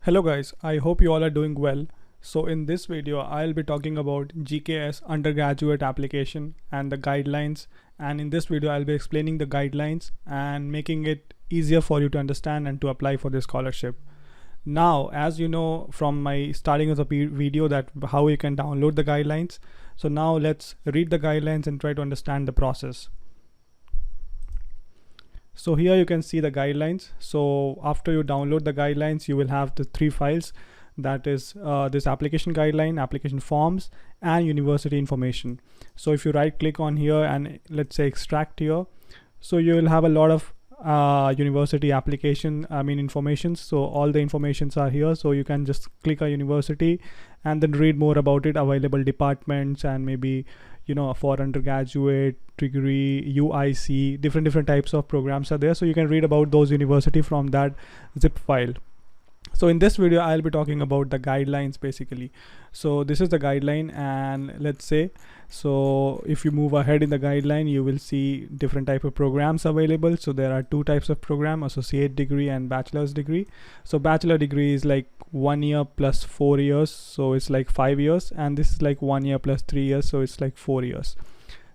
Hello guys, I hope you all are doing well. So in this video, I'll be talking about GKS undergraduate application and the guidelines. And in this video, I'll be explaining the guidelines and making it easier for you to understand and to apply for this scholarship. Now, as you know from my starting of the video that how you can download the guidelines. So now let's read the guidelines and try to understand the process. So here you can see the guidelines. So after you download the guidelines, you will have the three files, that is this application guideline, application forms, and university information. So if you right click on here and let's say extract here, so you will have a lot of university application information. So all the informations are here, so you can just click a university and then read more about it, available departments, and maybe for undergraduate degree, UIC, different types of programs are there, so you can read about those university from that zip file. So in this video, I'll be talking about the guidelines basically. So this is the guideline, and let's say, so if you move ahead in the guideline, you will see different type of programs available. So there are two types of program, associate degree and bachelor's degree. So bachelor degree is like 1 year plus 4 years, so it's like 5 years, and this is like 1 year plus 3 years, so it's like 4 years.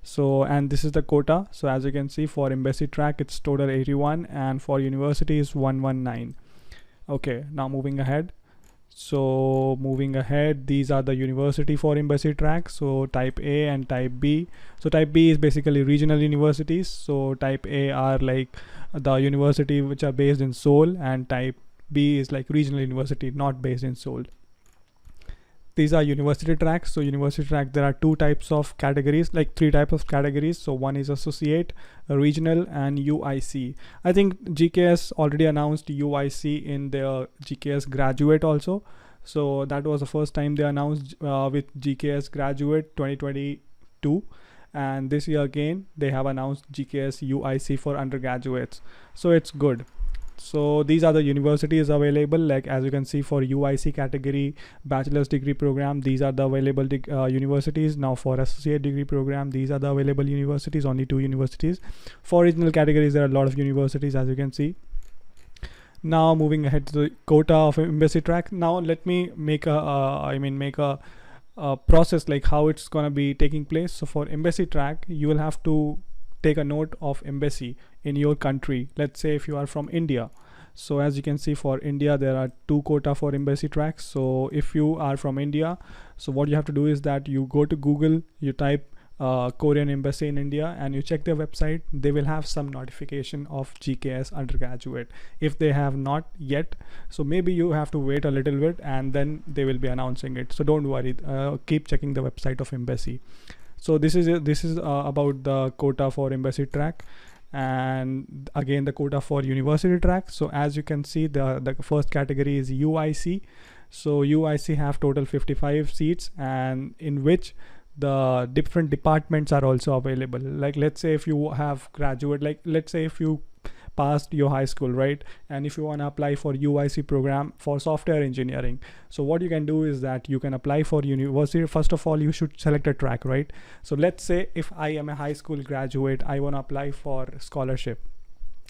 So, and this is the quota. So as you can see, for embassy track it's total 81, and for university is 119. Okay, now moving ahead. So moving ahead, these are the university for embassy track. So type A and type B. So type B is basically regional universities. So type A are like the university which are based in Seoul, and type B is like regional university not based in Seoul. These are university tracks. So university track, there are two types of categories, like three types of categories. So one is associate, regional, and UIC. I think GKS already announced UIC in their GKS graduate also. So that was the first time they announced with GKS graduate 2022. And this year again, they have announced GKS UIC for undergraduates. So it's good. So these are the universities available, like as you can see for UIC category, bachelor's degree program, these are the available universities. Now for associate degree program, these are the available universities, only 2 universities. For regional categories, there are a lot of universities, as you can see. Now moving ahead to the quota of embassy track. Now let me make a process like how it's gonna be taking place. So for embassy track, you will have to take a note of embassy in your country. Let's say if you are from India. So as you can see, for India, there are 2 quota for embassy tracks. So if you are from India, so what you have to do is that you go to Google, you type Korean embassy in India, and you check their website. They will have some notification of GKS undergraduate. If they have not yet, so maybe you have to wait a little bit, and then they will be announcing it. So don't worry, keep checking the website of embassy. So this is about the quota for embassy track, and again the quota for university track. So as you can see, the first category is UIC. So UIC have total 55 seats, and in which the different departments are also available. Like let's say if you have graduate, like let's say if you passed your high school, right, and if you want to apply for UIC program for software engineering, so what you can do is that you can apply for university. First of all, you should select a track, right? So let's say if I am a high school graduate, I want to apply for scholarship.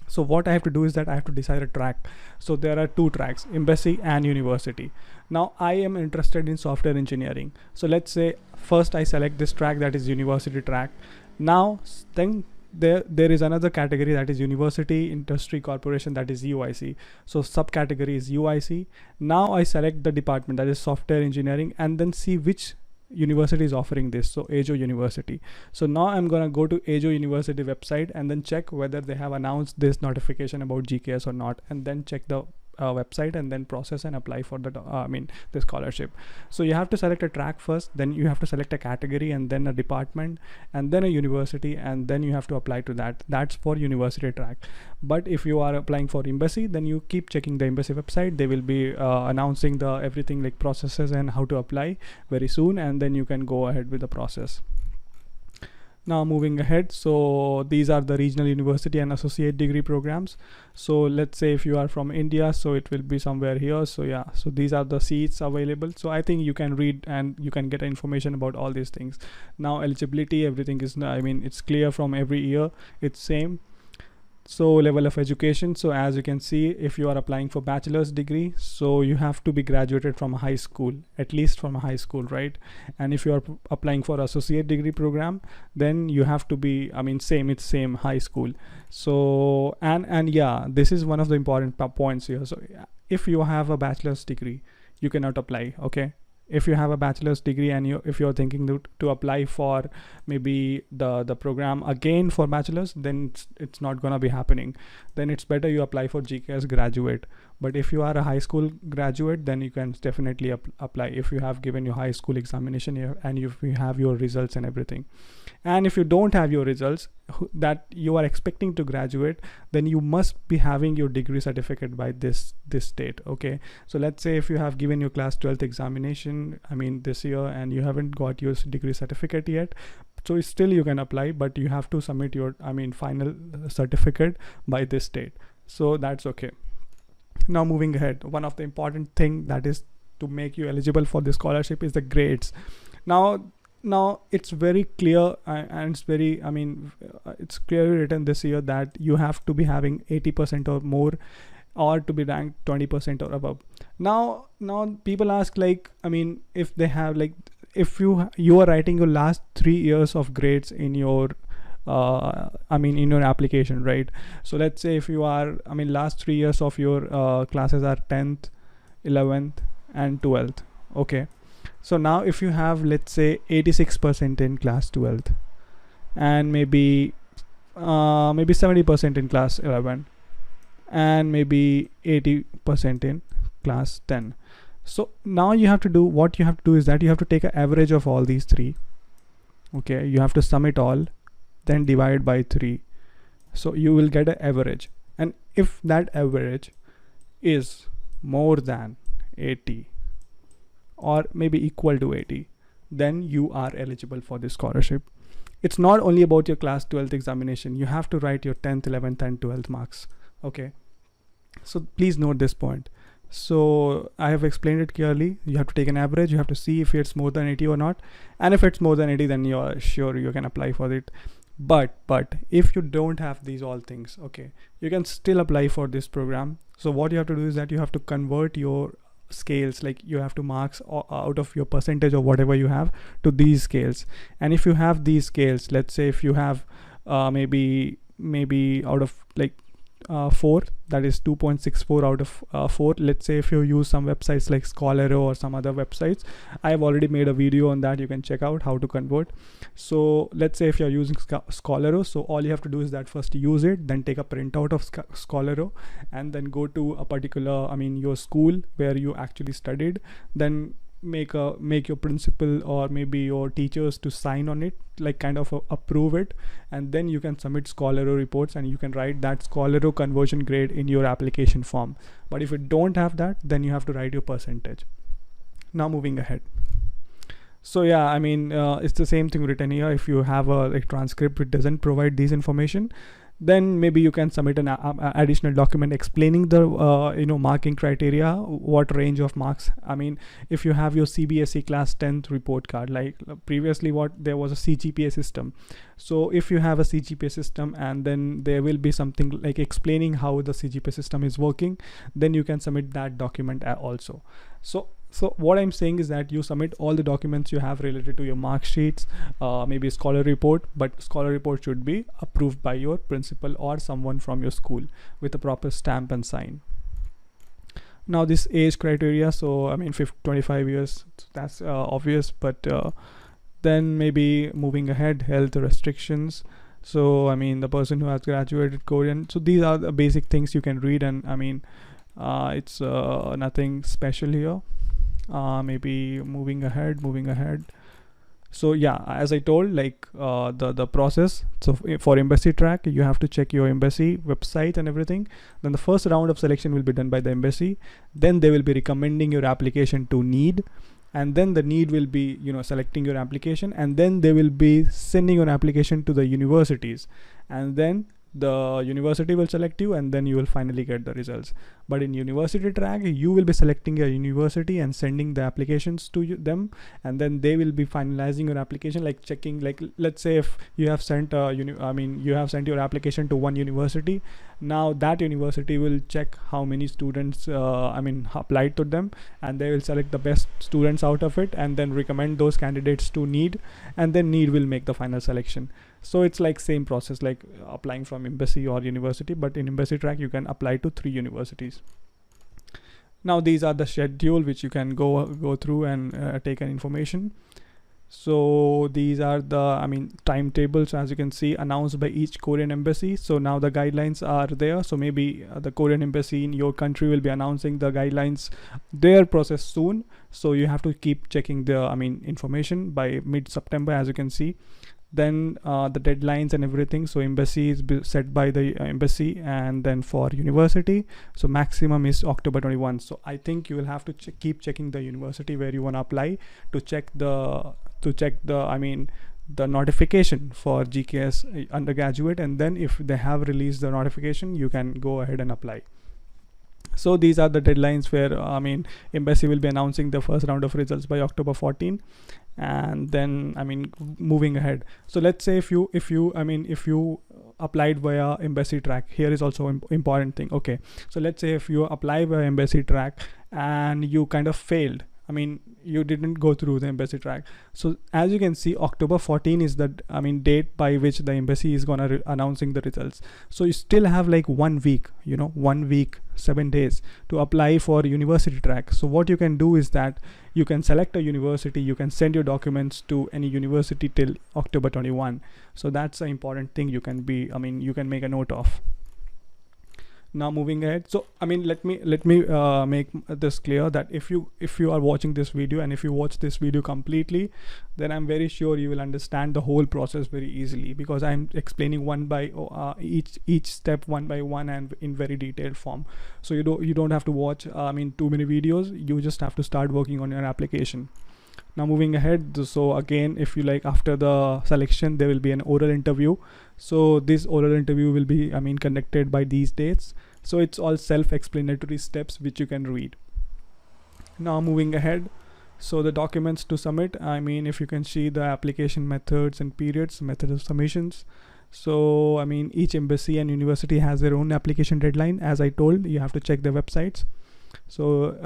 So what I have to do is that I have to decide a track. So there are 2 tracks, embassy and university. Now I am interested in software engineering. So let's say first I select this track, that is university track. Now then there is another category, that is university industry corporation, that is UIC. So subcategory is UIC. Now I select the department, that is software engineering, and then see which university is offering this. So Ajo University. So now I'm gonna go to Ajo University website and then check whether they have announced this notification about GKS or not, and then check the website and then process and apply for the scholarship. So you have to select a track first, then you have to select a category, and then a department, and then a university, and then you have to apply to that. That's for university track. But if you are applying for embassy, then you keep checking the embassy website. They will be announcing the everything like processes and how to apply very soon, and then you can go ahead with the process. Now moving ahead, so these are the regional university and associate degree programs. So let's say if you are from India, so it will be somewhere here. So yeah, so these are the seats available. So I think you can read and you can get information about all these things. Now eligibility, everything is, I mean, it's clear from every year, it's same. So level of education, so as you can see, if you are applying for bachelor's degree, so you have to be graduated from a high school, at least from a high school, right? And if you are applying for associate degree program, then you have to be, I mean, it's same high school. So and yeah, this is one of the important points here. So if you have a bachelor's degree, you cannot apply. Okay, if you have a bachelor's degree and if you're thinking to apply for maybe the program again for bachelor's, then it's not gonna be happening. Then it's better you apply for GKS graduate. But if you are a high school graduate, then you can definitely apply if you have given your high school examination here and if you have your results and everything. And if you don't have your results that you are expecting to graduate, then you must be having your degree certificate by this date. Okay, so let's say if you have given your class 12th examination, I mean this year, and you haven't got your degree certificate yet, so still you can apply, but you have to submit your, I mean, final certificate by this date. So that's okay. Now moving ahead, one of the important thing that is to make you eligible for the scholarship is the grades. Now it's very clear and it's very, I mean, it's clearly written this year that you have to be having 80% or more, or to be ranked 20% or above. Now people ask, like, I mean, if they have, like, if you are writing your last 3 years of grades in your I mean in your application, right? So let's say if you are, I mean, last 3 years of your classes are 10th, 11th and 12th. Okay, so now if you have, let's say, 86% in class 12th and maybe 70% in class 11 and maybe 80% in class 10. So now you have to do, what you have to do is that you have to take an average of all these three. Okay, you have to sum it all, then divide by 3. So you will get an average, and if that average is more than 80 or maybe equal to 80, then you are eligible for this scholarship. It's not only about your class 12th examination, you have to write your 10th, 11th and 12th marks. Okay, so please note this point. So I have explained it clearly. You have to take an average, you have to see if it's more than 80 or not, and if it's more than 80, then you're sure you can apply for it. But if you don't have these all things, okay, you can still apply for this program. So what you have to do is that you have to convert your scales, like you have to marks out of your percentage or whatever you have to these scales. And if you have these scales, let's say if you have maybe out of like 4, that is 2.64 out of 4. Let's say if you use some websites like Scholaro or some other websites, I have already made a video on that, you can check out how to convert. So let's say if you're using Scholaro, so all you have to do is that first use it, then take a printout of Scholaro, and then go to a particular, I mean, your school where you actually studied, then make your principal or maybe your teachers to sign on it, like kind of approve it, and then you can submit Scholaro reports and you can write that Scholaro conversion grade in your application form. But if you don't have that, then you have to write your percentage. Now moving ahead, so yeah, I mean, it's the same thing written here. If you have a transcript which doesn't provide these information, then maybe you can submit an additional document explaining the marking criteria, what range of marks. I mean, if you have your CBSE class 10th report card, like previously there was a CGPA system. So if you have a CGPA system, and then there will be something like explaining how the CGPA system is working, then you can submit that document also. So what I'm saying is that you submit all the documents you have related to your mark sheets, maybe a scholar report, but scholar report should be approved by your principal or someone from your school with a proper stamp and sign. Now this age criteria, so I mean 25 years, that's obvious, but then maybe moving ahead, health restrictions. So I mean the person who has graduated Korean. So these are the basic things you can read, and I mean it's nothing special here. Maybe moving ahead. So yeah, as I told, like the process. So for embassy track, you have to check your embassy website and everything. Then the first round of selection will be done by the embassy. Then they will be recommending your application to NEED, and then the need will be, selecting your application, and then they will be sending your application to the universities, and then the university will select you, and then you will finally get the results. But in university track, you will be selecting a university and sending the applications to them, and then they will be finalizing your application, like checking, like let's say if you have sent you have sent your application to one university. Now that university will check how many students applied to them, and they will select the best students out of it, and then recommend those candidates to need, and then need will make the final selection. So it's like same process like applying from embassy or university, but in embassy track you can apply to 3 universities. Now these are the schedule which you can go through and take an information. So these are the timetables, as you can see, announced by each Korean embassy. So now the guidelines are there, so maybe the Korean embassy in your country will be announcing the guidelines, their process soon. So you have to keep checking the information by mid-September, as you can see. Then the deadlines and everything, so embassy is set by the embassy, and then for university, so maximum is October 21. So I think you will have to keep checking the university where you want to apply to check the the notification for GKS undergraduate, and then if they have released the notification, you can go ahead and apply. So these are the deadlines where embassy will be announcing the first round of results by October 14. And then moving ahead, so let's say if you applied via embassy track, here is also important thing. Okay, so let's say if you apply via embassy track and you kind of failed, you didn't go through the embassy track. So as you can see, October 14 is the date by which the embassy is gonna announcing the results. So you still have like 1 week, 1 week, 7 days to apply for university track. So what you can do is that you can select a university, you can send your documents to any university till October 21. So that's an important thing you can you can make a note of. Now moving ahead, so let me make this clear that if you are watching this video, and if you watch this video completely, then I'm very sure you will understand the whole process very easily, because I'm explaining one by each step one by one and in very detailed form. So you don't have to watch too many videos. You just have to start working on your application. Now moving ahead, so again, if you like, after the selection there will be an oral interview. So this oral interview will be conducted by these dates. So it's all self-explanatory steps which you can read. Now moving ahead, so the documents to submit, if you can see the application methods and periods, method of submissions. So each embassy and university has their own application deadline. As I told, you have to check their websites. So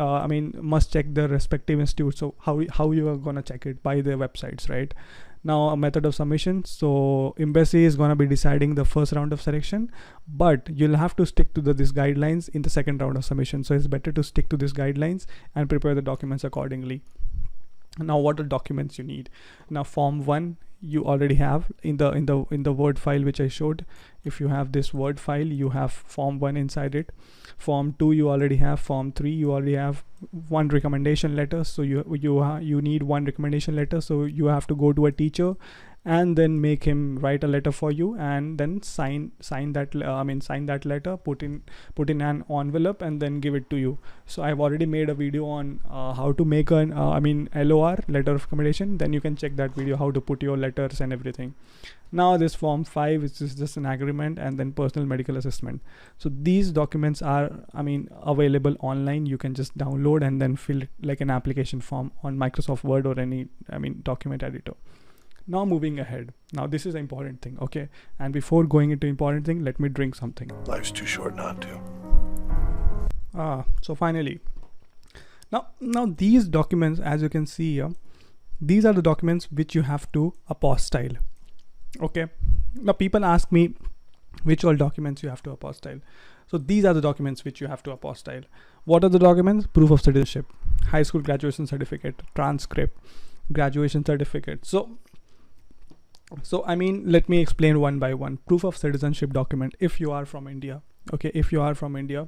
must check the respective institute. So how you are gonna check it? By their websites, right? Now a method of submission, so embassy is gonna be deciding the first round of selection, but you'll have to stick to this guidelines in the second round of submission. So it's better to stick to these guidelines and prepare the documents accordingly. Now what are documents you need? Now form 1 you already have in the Word file which I showed. If you have this Word file, you have form 1 inside it. Form 2 you already have. Form 3 you already have. One recommendation letter, so you need one recommendation letter. So you have to go to a teacher and then make him write a letter for you, and then sign that letter, put in an envelope, and then give it to you. So I've already made a video on how to make an LOR, letter of recommendation. Then you can check that video, how to put your letters and everything. Now this form 5, which is just an agreement, and then personal medical assessment. So these documents are available online. You can just download and then fill it like an application form on Microsoft Word or any document editor. Now moving ahead, now this is an important thing, okay? And before going into important thing, let me drink something. Life's too short not to. So finally, now these documents, as you can see here, these are the documents which you have to apostille. Okay, now people ask me which all documents you have to apostille. So these are the documents which you have to apostille. What are the documents? Proof of citizenship, high school graduation certificate, transcript, graduation certificate. So let me explain one by one. Proof of citizenship document, if you are from India, okay, if you are from India,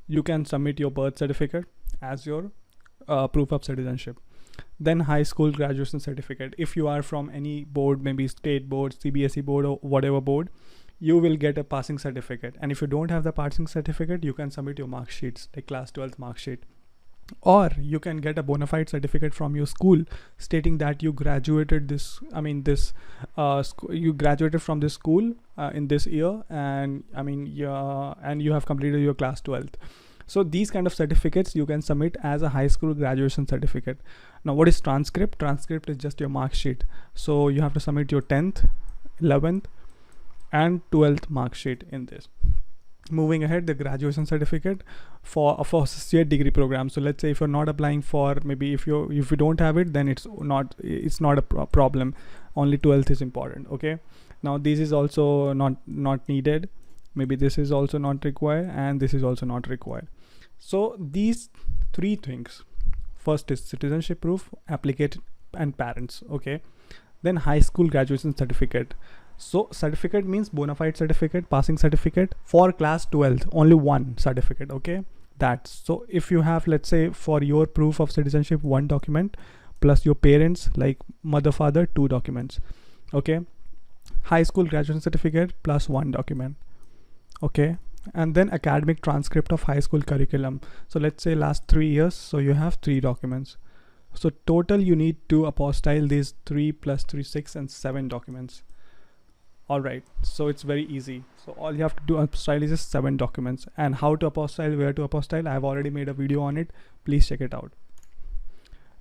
you can submit your birth certificate as your proof of citizenship. Then high school graduation certificate, if you are from any board, maybe state board, CBSE board, or whatever board, you will get a passing certificate. And if you don't have the passing certificate, you can submit your mark sheets, like class 12th mark sheet. or you can get a bona fide certificate from your school stating that you graduated you graduated from this school in this year, and and you have completed your class 12th. So these kind of certificates you can submit as a high school graduation certificate. Now, what is transcript? Transcript is just your mark sheet. So you have to submit your 10th, 11th and 12th mark sheet in this. Moving ahead, the graduation certificate for associate degree program. So let's say if you're not applying for, maybe if you don't have it, then it's not a problem. Only 12th is important. Okay, now this is also not needed. Maybe this is also not required, and this is also not required. So these three things: first is citizenship proof, applicant and parents. Okay, then high school graduation certificate. So certificate means bona fide certificate, passing certificate for class 12th, only one certificate. Okay, that's so if you have, let's say for your proof of citizenship, one document plus your parents like mother father, two documents. Okay, high school graduation certificate plus one document. Okay, and then academic transcript of high school curriculum. So let's say last 3 years, so you have 3 documents. So total you need to apostille these 3 plus 3, 6 and 7 documents. All right, so it's very easy. So all you have to do apostille is just 7 documents. And how to apostille, where to apostille, I have already made a video on it. Please check it out.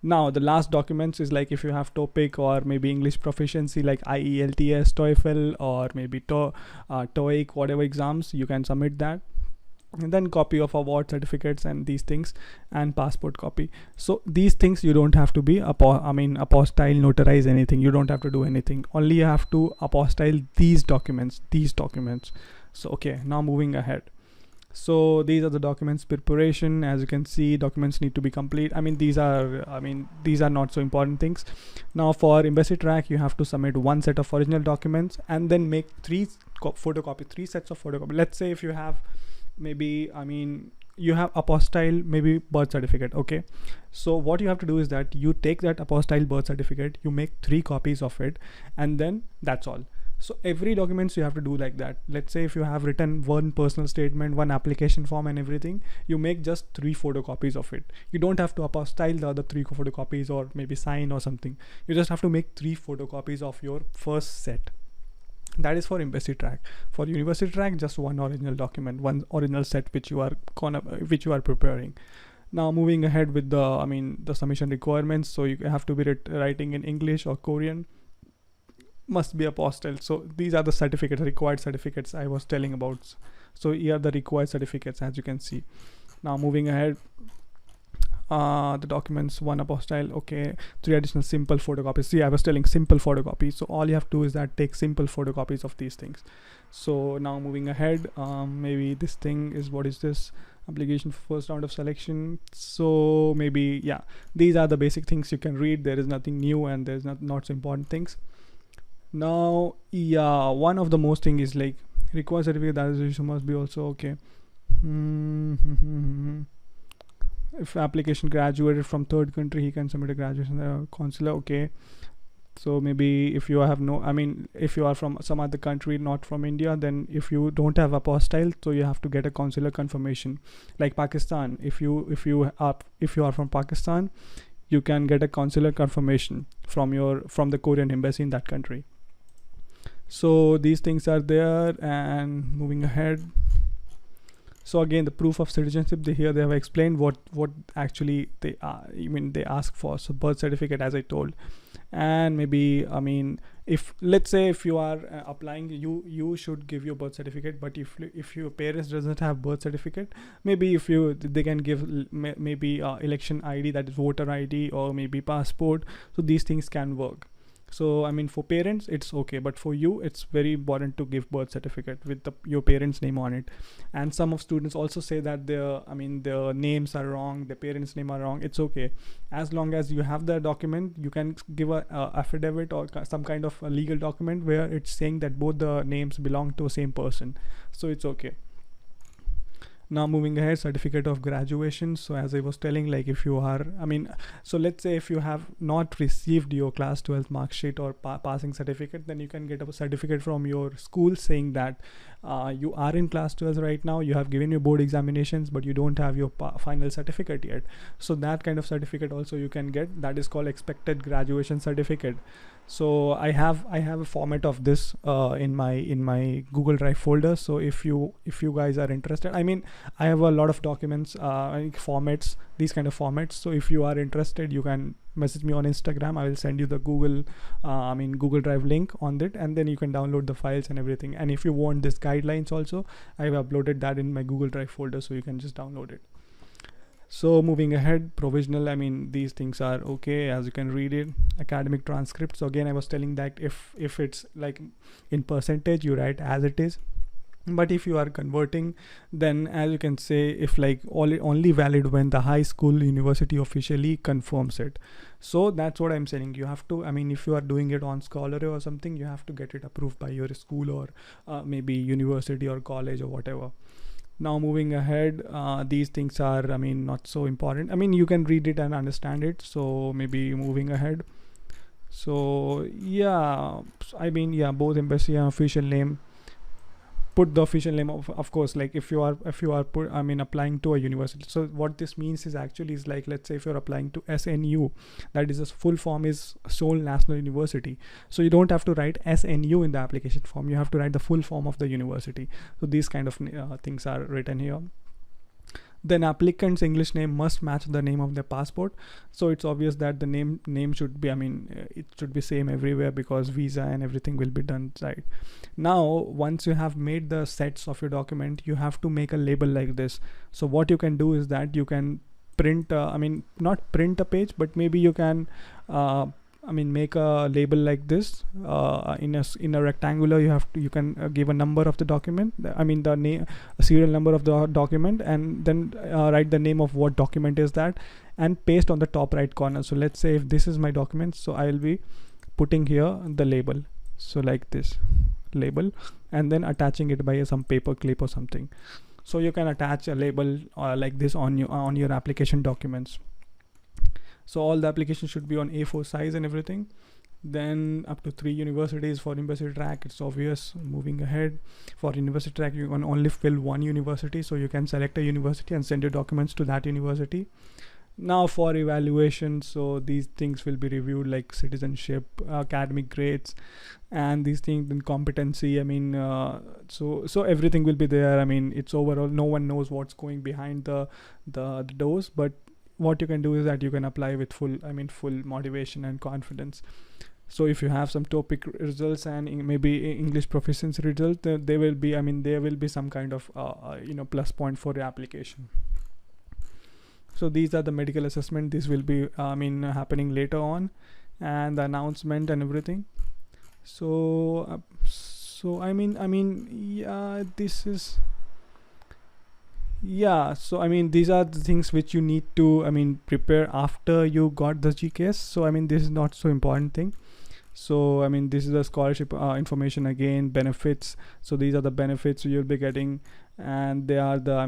Now the last documents is like if you have topic or maybe English proficiency like IELTS, TOEFL, or maybe TOEIC, whatever exams, you can submit that. And then copy of award certificates and these things, and passport copy. So these things you don't have to be apostille, notarize anything. You don't have to do anything. Only you have to apostille these documents. So okay, now moving ahead. So these are the documents preparation. As you can see, documents need to be complete. These are not so important things. Now for embassy track, you have to submit 1 set of original documents and then make 3 sets of photocopy. Let's say if you have maybe you have apostille maybe birth certificate. Okay, so what you have to do is that you take that apostille birth certificate, you make 3 copies of it, and then that's all. So every documents you have to do like that. Let's say if you have written 1 personal statement, 1 application form and everything, you make just 3 photocopies of it. You don't have to apostille the other 3 photocopies or maybe sign or something. You just have to make 3 photocopies of your first set. That is for embassy track. For university track, just 1 original document, 1 original set which you are preparing. Now moving ahead with the submission requirements. So you have to be writing in English or Korean, must be apostille. So these are the certificates, required certificates I was telling about. So here are the required certificates, as you can see. Now moving ahead, the documents, 1 apostille. Okay, 3 additional simple photocopies. See, I was telling simple photocopies. So all you have to do is that take simple photocopies of these things. So now moving ahead, maybe this thing is, what is this? Application for first round of selection. So maybe, yeah, these are the basic things you can read. There is nothing new and there's not so important things. Now, yeah, one of the most thing is like required certificate that is must be also okay. If application graduated from 3rd country, he can submit a graduation consular. Okay, so maybe if you have if you are from some other country, not from India, then if you don't have apostille, so you have to get a consular confirmation. Like Pakistan, if you are from Pakistan, you can get a consular confirmation from the Korean embassy in that country. So these things are there. And moving ahead, so again, the proof of citizenship, they have explained what actually they ask for. So birth certificate, as I told, and maybe if let's say if you are applying, you should give your birth certificate. But if your parents doesn't have birth certificate, maybe they can give maybe election ID, that is voter ID, or maybe passport. So these things can work. So for parents it's okay, but for you it's very important to give birth certificate with your parents' name on it. And some of students also say that their names are wrong, their parents' name are wrong. It's okay, as long as you have the document, you can give a affidavit or some kind of a legal document where it's saying that both the names belong to the same person. So it's okay. Now moving ahead, certificate of graduation. So as I was telling, like if you are so let's say if you have not received your class 12 mark sheet or passing certificate, then you can get a certificate from your school saying that you are in class 12 right now, you have given your board examinations, but you don't have your final certificate yet. So that kind of certificate also you can get, that is called expected graduation certificate. So I have a format of this in my Google Drive folder. So if you guys are interested, I mean, I have a lot of documents, formats, these kind of formats. So if you are interested, you can message me on Instagram. I will send you the Google Drive link on it, and then you can download the files and everything. And if you want this guidelines also, I have uploaded that in my Google Drive folder, so you can just download it. So moving ahead, provisional, I mean, these things are okay, as you can read it. Academic transcript. So again, I was telling that if it's like in percentage, you write as it is. But if you are converting, then as you can say, if like only valid when the high school university officially confirms it. So that's what I'm saying. You have to, I mean, if you are doing it on Scholarly or something, you have to get it approved by your school or maybe university or college or whatever. Now moving ahead, these things are, I mean, not so important. I mean, you can read it and understand it. So maybe moving ahead. So yeah, I mean, yeah, both embassy and official name. Put the official name of course, like if you are applying to a university. So what this means is actually is like, let's say if you're applying to SNU, that is, a full form is Seoul National University. So you don't have to write SNU in the application form, you have to write the full form of the university. So these kind of things are written here. Then applicant's English name must match the name of their passport. So it's obvious that the name should be, I mean, it should be same everywhere, because visa and everything will be done right. Now once you have made the sets of your document, you have to make a label like this. So what you can do is that you can print not print a page, but maybe you can make a label like this in a rectangular. You can give a number of the document, I mean the name, a serial number of the document, and then write the name of what document is that, and paste on the top right corner. So let's say if this is my document, so I will be putting here the label, so like this label, and then attaching it by some paper clip or something. So you can attach a label like this on your application documents. So all the applications should be on A4 size and everything. Then up to 3 universities for university track, it's obvious. Moving ahead, for university track, you can only fill 1 university, so you can select a university and send your documents to that university. Now for evaluation, so these things will be reviewed, like citizenship, academic grades, and these things in competency. I mean, so everything will be there. I mean, it's overall, no one knows what's going behind the doors, but what you can do is that you can apply with full motivation and confidence. So if you have some topic results and maybe English proficiency results, there will be some kind of plus point for your application. So these are the medical assessment. This will be happening later on, and the announcement and everything. So yeah, this is. Yeah, so these are the things which you need to prepare after you got the GKS. So this is not so important thing. So this is the scholarship information again, benefits. So these are the benefits you'll be getting, and they are the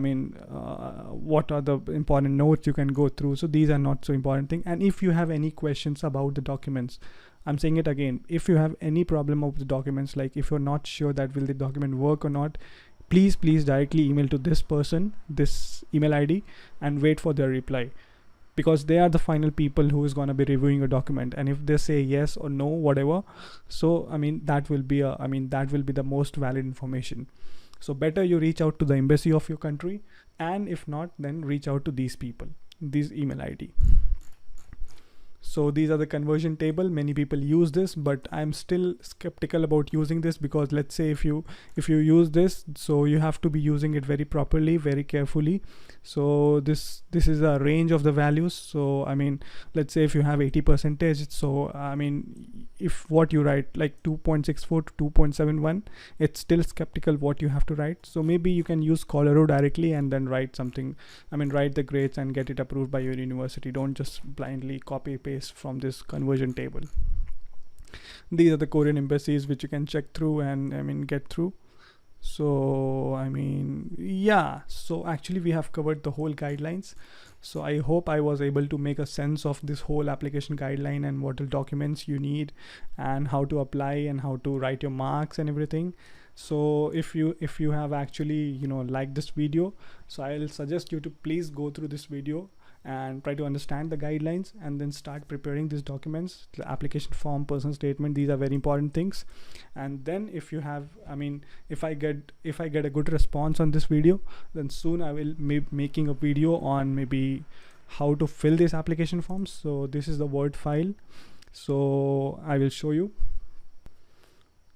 what are the important notes you can go through. So these are not so important thing. And if you have any questions about the documents, I'm saying it again, if you have any problem of the documents, like if you're not sure that will the document work or not, please directly email to this person, this email ID, and wait for their reply, because they are the final people who is going to be reviewing a document. And if they say yes or no, whatever, so that will be the most valid information. So better you reach out to the embassy of your country, and if not, then reach out to these people, this email ID. So these are the conversion table. Many people use this, but I'm still skeptical about using this, because let's say if you use this, so you have to be using it very properly, very carefully. So this is a range of the values. So let's say if you have 80%, so if what you write like 2.64 to 2.71, it's still skeptical what you have to write. So maybe you can use Scholarly directly and then write something, write the grades and get it approved by your university. Don't just blindly copy paste from this conversion table. These are the Korean embassies which you can check through and get through. So yeah, so actually we have covered the whole guidelines. So I hope I was able to make a sense of this whole application guideline and what the documents you need and how to apply and how to write your marks and everything. So if you have actually, you know, liked this video, so I'll suggest you to please go through this video and try to understand the guidelines, and then start preparing these documents, the application form, personal statement. These are very important things. And then if you have, I mean, if I get a good response on this video, then soon I will be making a video on maybe how to fill these application forms. So this is the Word file, so I will show you.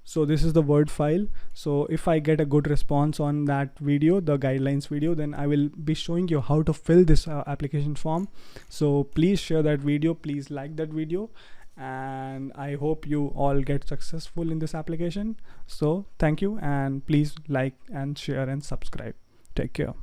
So this is the Word file. So if I get a good response on that video, the guidelines video, then I will be showing you how to fill this application form. So please share that video, please like that video, and I hope you all get successful in this application. So thank you, and please like and share and subscribe. Take care.